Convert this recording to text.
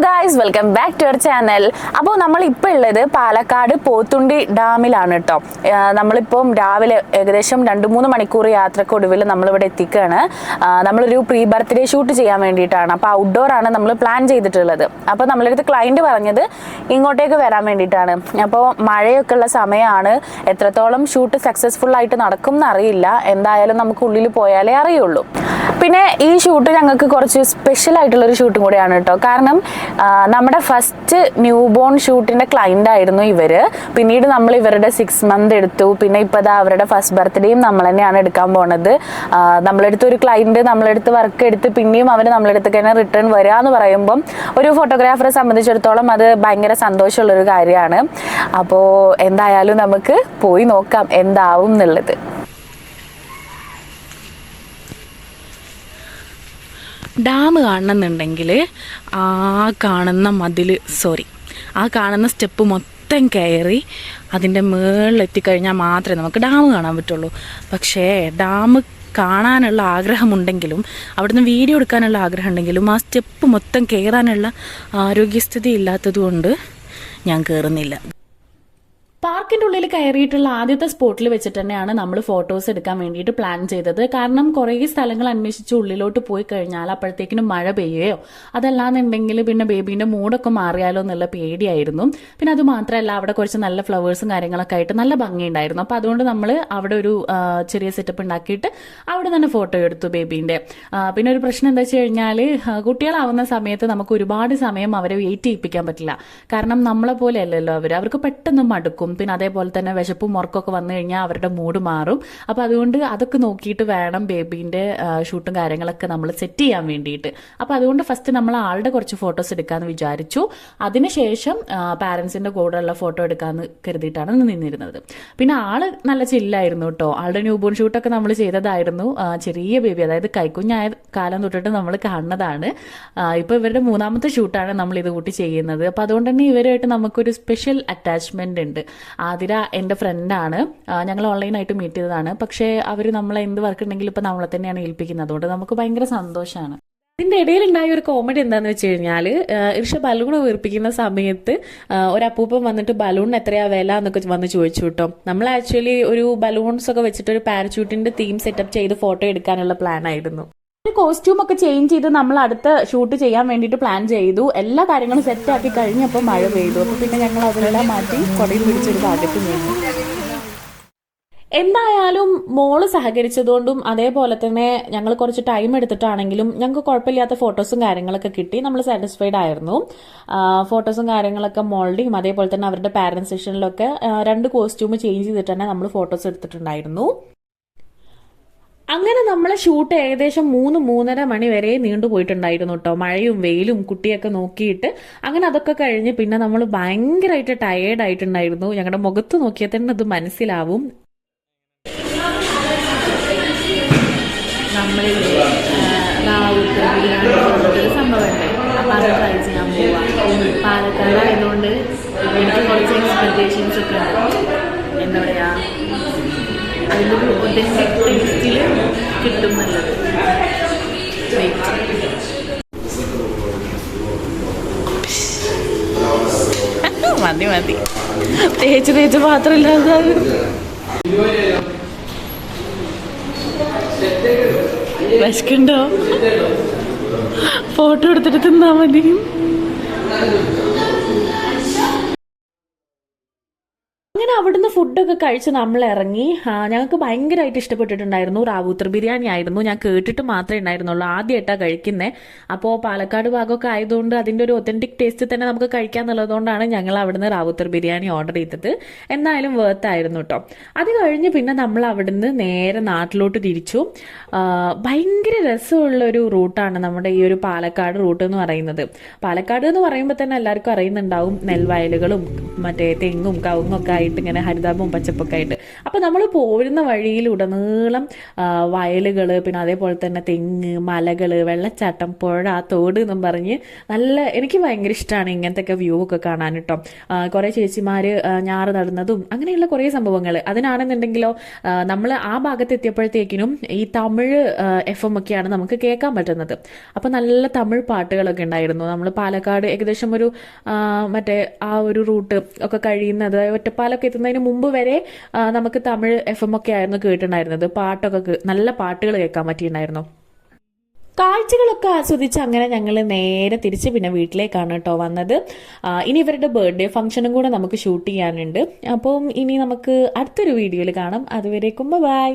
Guys, welcome back to our channel. അപ്പോൾ നമ്മളിപ്പോൾ ഉള്ളത് പാലക്കാട് പോത്തുണ്ടി ഡാമിലാണ് കേട്ടോ. നമ്മളിപ്പം രാവിലെ ഏകദേശം 2-3 മണിക്കൂർ യാത്രക്കൊടുവിൽ നമ്മളിവിടെ എത്തിക്കുകയാണ്. നമ്മളൊരു പ്രീ ബർത്ത്ഡേ ഷൂട്ട് ചെയ്യാൻ വേണ്ടിയിട്ടാണ്. അപ്പോൾ ഔട്ട്ഡോർ ആണ് നമ്മൾ പ്ലാൻ ചെയ്തിട്ടുള്ളത്. അപ്പോൾ നമ്മളടുത്ത് ക്ലയൻറ്റ് പറഞ്ഞത് ഇങ്ങോട്ടേക്ക് വരാൻ വേണ്ടിയിട്ടാണ്. അപ്പോൾ മഴയൊക്കെ ഉള്ള സമയമാണ്. എത്രത്തോളം ഷൂട്ട് സക്സസ്ഫുൾ ആയിട്ട് നടക്കും എന്നറിയില്ല. എന്തായാലും നമുക്ക് ഉള്ളിൽ പോയാലേ അറിയുള്ളൂ. പിന്നെ ഈ ഷൂട്ട് ഞങ്ങൾക്ക് കുറച്ച് സ്പെഷ്യൽ ആയിട്ടുള്ളൊരു ഷൂട്ടും കൂടെയാണ് കേട്ടോ. കാരണം നമ്മുടെ ഫസ്റ്റ് ന്യൂ ബോൺ ഷൂട്ടിൻ്റെ ക്ലൈൻ്റ് ആയിരുന്നു ഇവർ. പിന്നീട് നമ്മൾ ഇവരുടെ 6 മന്ത് എടുത്തു. പിന്നെ ഇപ്പോൾ ഇതാ അവരുടെ ഫസ്റ്റ് ബർത്ത്ഡേയും നമ്മൾ തന്നെയാണ് എടുക്കാൻ പോണത്. നമ്മളെടുത്ത് ഒരു ക്ലൈൻറ്റ് നമ്മളെടുത്ത് വർക്ക് എടുത്ത് പിന്നെയും അവർ നമ്മളെടുത്ത് തന്നെ റിട്ടേൺ വരിക എന്ന് പറയുമ്പം ഒരു ഫോട്ടോഗ്രാഫറെ സംബന്ധിച്ചിടത്തോളം അത് ഭയങ്കര സന്തോഷമുള്ളൊരു കാര്യമാണ്. അപ്പോൾ എന്തായാലും നമുക്ക് പോയി നോക്കാം എന്താവും എന്നുള്ളത്. ഡാം കാണണമെന്നുണ്ടെങ്കിൽ ആ കാണുന്ന സ്റ്റെപ്പ് മൊത്തം കയറി അതിൻ്റെ മുകളിലെത്തിക്കഴിഞ്ഞാൽ മാത്രമേ നമുക്ക് ഡാം കാണാൻ പറ്റുള്ളൂ. പക്ഷേ ഡാം കാണാനുള്ള ആഗ്രഹമുണ്ടെങ്കിലും അവിടുന്ന് വീഡിയോ എടുക്കാനുള്ള ആഗ്രഹം ഉണ്ടെങ്കിലും ആ സ്റ്റെപ്പ് മൊത്തം കയറാനുള്ള ആരോഗ്യസ്ഥിതി ഇല്ലാത്തതുകൊണ്ട് ഞാൻ കയറുന്നില്ല. പാർക്കിൻ്റെ ഉള്ളിൽ കയറിയിട്ടുള്ള ആദ്യത്തെ സ്പോട്ടിൽ വെച്ചിട്ട് തന്നെയാണ് നമ്മൾ ഫോട്ടോസ് എടുക്കാൻ വേണ്ടിയിട്ട് പ്ലാൻ ചെയ്തത്. കാരണം കുറേ സ്ഥലങ്ങൾ അന്വേഷിച്ച് ഉള്ളിലോട്ട് പോയി കഴിഞ്ഞാൽ അപ്പോഴത്തേക്കിനും മഴ പെയ്യുകയോ അതല്ലാന്നുണ്ടെങ്കിൽ പിന്നെ ബേബീൻ്റെ മൂഡൊക്കെ മാറിയാലോ എന്നുള്ള പേടിയായിരുന്നു. പിന്നെ അത് മാത്രമല്ല അവിടെ കുറച്ച് നല്ല ഫ്ലവേഴ്സും കാര്യങ്ങളൊക്കെ ആയിട്ട് നല്ല ഭംഗിയുണ്ടായിരുന്നു. അപ്പോൾ അതുകൊണ്ട് നമ്മൾ അവിടെ ഒരു ചെറിയ സെറ്റപ്പ് ഉണ്ടാക്കിയിട്ട് അവിടെ തന്നെ ഫോട്ടോ എടുത്തു ബേബീൻ്റെ. പിന്നെ ഒരു പ്രശ്നം എന്താ വെച്ച് കഴിഞ്ഞാൽ കുട്ടികളാവുന്ന സമയത്ത് നമുക്ക് ഒരുപാട് സമയം അവരെ വെയിറ്റ് ചെയ്യിപ്പിക്കാൻ പറ്റില്ല. കാരണം നമ്മളെ പോലെ അല്ലല്ലോ അവർക്ക് പെട്ടെന്ന് മടുക്കും. പിന്നെ അതേപോലെ തന്നെ വിശപ്പും ഉറക്കമൊക്കെ വന്നു കഴിഞ്ഞാൽ അവരുടെ മൂഡ് മാറും. അപ്പോൾ അതുകൊണ്ട് അതൊക്കെ നോക്കിയിട്ട് വേണം ബേബീൻ്റെ ഷൂട്ടും കാര്യങ്ങളൊക്കെ നമ്മൾ സെറ്റ് ചെയ്യാൻ വേണ്ടിയിട്ട്. അപ്പോൾ അതുകൊണ്ട് ഫസ്റ്റ് നമ്മൾ ആളുടെ കുറച്ച് ഫോട്ടോസ് എടുക്കാമെന്ന് വിചാരിച്ചു. അതിനുശേഷം പാരൻസിൻ്റെ കൂടെയുള്ള ഫോട്ടോ എടുക്കാമെന്ന് കരുതിയിട്ടാണ് നിന്നിരുന്നത്. പിന്നെ ആള് നല്ല ചില്ലായിരുന്നു കേട്ടോ. ആളുടെ ന്യൂബോൺ ഷൂട്ടൊക്കെ നമ്മൾ ചെയ്തതായിരുന്നു. ചെറിയ ബേബി, അതായത് കൈക്കുഞ്ഞായ കാലം തൊട്ടിട്ട് നമ്മൾ കാണുന്നതാണ്. ഇപ്പോൾ ഇവരുടെ 3ാമത്തെ ഷൂട്ടാണ് നമ്മൾ ഇത് കൂട്ടി ചെയ്യുന്നത്. അപ്പോൾ അതുകൊണ്ട് തന്നെ ഇവരുമായിട്ട് നമുക്കൊരു സ്പെഷ്യൽ അറ്റാച്ച്മെൻ്റ് ഉണ്ട്. ആതിര എൻ്റെ ഫ്രണ്ടാണ്. ഞങ്ങൾ ഓൺലൈനായിട്ട് മീറ്റ് ചെയ്തതാണ്. പക്ഷേ അവർ നമ്മളെ എന്ത് വർക്ക് ഉണ്ടെങ്കിലും ഇപ്പം നമ്മളെ തന്നെയാണ് ഏൽപ്പിക്കുന്നത്. അതുകൊണ്ട് നമുക്ക് ഭയങ്കര സന്തോഷമാണ്. ഇതിൻ്റെ ഇടയിലുണ്ടായ ഒരു കോമഡി എന്താണെന്ന് വെച്ച് കഴിഞ്ഞാൽ ഇർഷ ബലൂൺ വീർപ്പിക്കുന്ന സമയത്ത് ഒരു അപ്പൂപ്പൻ വന്നിട്ട് ബലൂണിന് എത്രയാ വില എന്നൊക്കെ വന്ന് ചോദിച്ചു കേട്ടോ. നമ്മൾ ആക്ച്വലി ഒരു ബലൂൺസ് ഒക്കെ വെച്ചിട്ട് ഒരു പാരച്യൂട്ടിൻ്റെ തീം സെറ്റപ്പ് ചെയ്ത് ഫോട്ടോ എടുക്കാനുള്ള പ്ലാൻ ആയിരുന്നു. കോസ്റ്റ്യൂം ഒക്കെ ചേഞ്ച് ചെയ്ത് നമ്മൾ അടുത്ത ഷൂട്ട് ചെയ്യാൻ വേണ്ടിയിട്ട് പ്ലാൻ ചെയ്തു. എല്ലാ കാര്യങ്ങളും സെറ്റ് ആക്കി കഴിഞ്ഞപ്പോൾ മഴ പെയ്തു. അപ്പോൾ പിന്നെ ഞങ്ങൾ അതെല്ലാം മാറ്റി കൊടയിൽ പിടിച്ചൊരു ഭാഗത്ത് നിന്നു. എന്തായാലും മോള് സഹകരിച്ചതുകൊണ്ടും അതേപോലെ തന്നെ ഞങ്ങൾ കുറച്ച് ടൈം എടുത്തിട്ടാണെങ്കിലും ഞങ്ങൾക്ക് കുഴപ്പമില്ലാത്ത ഫോട്ടോസും കാര്യങ്ങളൊക്കെ കിട്ടി. നമ്മൾ സാറ്റിസ്ഫൈഡ് ആയിരുന്നു. ഫോട്ടോസും കാര്യങ്ങളൊക്കെ മോളുടെയും അതേപോലെ തന്നെ അവരുടെ പാരന്റ് സെക്ഷനിലൊക്കെ 2 കോസ്റ്റ്യൂം ചേഞ്ച് ചെയ്തിട്ട് തന്നെ നമ്മൾ ഫോട്ടോസ് എടുത്തിട്ടുണ്ടായിരുന്നു. അങ്ങനെ നമ്മളെ ഷൂട്ട് ഏകദേശം 3-3:30 മണി വരെ നീണ്ടുപോയിട്ടുണ്ടായിരുന്നു കേട്ടോ. മഴയും വെയിലും കുട്ടിയൊക്കെ നോക്കിയിട്ട് അങ്ങനെ അതൊക്കെ കഴിഞ്ഞ് പിന്നെ നമ്മൾ ഭയങ്കരമായിട്ട് ടയേർഡ് ആയിട്ടുണ്ടായിരുന്നു. ഞങ്ങളുടെ മുഖത്ത് നോക്കിയാൽ തന്നെ അത് മനസ്സിലാവും. നമ്മളിൽ ഒരു സംഭവമുണ്ട്. അപ്പം അത് ട്രൈ ചെയ്യാൻ പോവാം. പാലക്കാടായതുകൊണ്ട് എനിക്ക് കുറച്ച് എക്സ്പെക്ടേഷൻസ് ഒക്കെ ഉണ്ട്. എന്താ പറയുക, അതിലൊരു ഒതന്റിക് ടേസ്റ്റിൽ കിട്ടും നല്ലത്. മതി തേച്ച് മാത്രമില്ലാതെ വിശക്കുണ്ടോ? ഫോട്ടോ എടുത്തിട്ട് തിന്നാ മതി. അങ്ങനെ അവിടുന്ന് ഫുഡൊക്കെ കഴിച്ച് നമ്മൾ ഇറങ്ങി. ഞങ്ങൾക്ക് ഭയങ്കരമായിട്ട് ഇഷ്ടപ്പെട്ടിട്ടുണ്ടായിരുന്നു. റാവൂത്തർ ബിരിയാണി ആയിരുന്നു. ഞാൻ കേട്ടിട്ട് മാത്രമേ ഉണ്ടായിരുന്നുള്ളൂ, ആദ്യമായിട്ടാണ് കഴിക്കുന്നത്. അപ്പോൾ പാലക്കാട് ഭാഗമൊക്കെ ആയതുകൊണ്ട് അതിൻ്റെ ഒരു ഒതന്റിക് ടേസ്റ്റ് തന്നെ നമുക്ക് കഴിക്കാമെന്നുള്ളതുകൊണ്ടാണ് ഞങ്ങൾ അവിടുന്ന് റാവൂത്തർ ബിരിയാണി ഓർഡർ ചെയ്തത്. എന്തായാലും വേർത്തായിരുന്നു കേട്ടോ. അത് കഴിഞ്ഞ് പിന്നെ നമ്മൾ അവിടുന്ന് നേരെ നാട്ടിലോട്ട് തിരിച്ചു. ഭയങ്കര രസമുള്ളൊരു റൂട്ടാണ് നമ്മുടെ ഈ ഒരു പാലക്കാട് റൂട്ട് എന്ന് പറയുന്നത്. പാലക്കാട് എന്ന് പറയുമ്പോൾ തന്നെ എല്ലാവർക്കും അറിയുന്നുണ്ടാവും നെൽവയലുകളും മറ്റേ തെങ്ങും കവുങ്ങും ഒക്കെ ആയിട്ട് ഇങ്ങനെ ഹരിത ഹരിതാപവും പച്ചപ്പൊക്കെ ആയിട്ട്. അപ്പോൾ നമ്മൾ പോരുന്ന വഴിയിലുടനീളം വയലുകൾ, പിന്നെ അതേപോലെ തന്നെ തെങ്ങ്, മലകൾ, വെള്ളച്ചാട്ടം, പുഴ, തോട് എന്നും പറഞ്ഞ് എനിക്ക് ഭയങ്കര ഇഷ്ടമാണ് ഇങ്ങനത്തെ വ്യൂ ഒക്കെ കാണാൻ കേട്ടോ. കുറേ ചേച്ചിമാർ ഞാറ് നടുന്നതും അങ്ങനെയുള്ള കുറേ സംഭവങ്ങൾ. അതിനാണെന്നുണ്ടെങ്കിലോ നമ്മൾ ആ ഭാഗത്ത് എത്തിയപ്പോഴത്തേക്കിനും ഈ തമിഴ് FM ഒക്കെയാണ് നമുക്ക് കേൾക്കാൻ പറ്റുന്നത്. അപ്പോൾ നല്ല തമിഴ് പാട്ടുകളൊക്കെ ഉണ്ടായിരുന്നു. നമ്മൾ പാലക്കാട് ഏകദേശം ഒരു മറ്റേ ആ ഒരു റൂട്ട് ഒക്കെ കഴിയുന്നത് ഒറ്റപ്പാലൊക്കെ എത്തുന്നതിന് മുമ്പ് വരെ നമുക്ക് തമിഴ് FM ഒക്കെ ആയിരുന്നു കേട്ടിട്ടുണ്ടായിരുന്നത്. പാട്ടൊക്കെ നല്ല പാട്ടുകൾ കേൾക്കാൻ പറ്റിയിട്ടുണ്ടായിരുന്നു. കാഴ്ചകളൊക്കെ ആസ്വദിച്ച് അങ്ങനെ ഞങ്ങൾ നേരെ തിരിച്ച് പിന്നെ വീട്ടിലേക്കാണ് കേട്ടോ വന്നത്. ഇനി ഇവരുടെ ബർത്ത്ഡേ ഫംഗ്ഷനും കൂടെ നമുക്ക് ഷൂട്ട് ചെയ്യാനുണ്ട്. അപ്പം ഇനി നമുക്ക് അടുത്തൊരു വീഡിയോയിൽ കാണാം. അതുവരേക്കും ബൈ.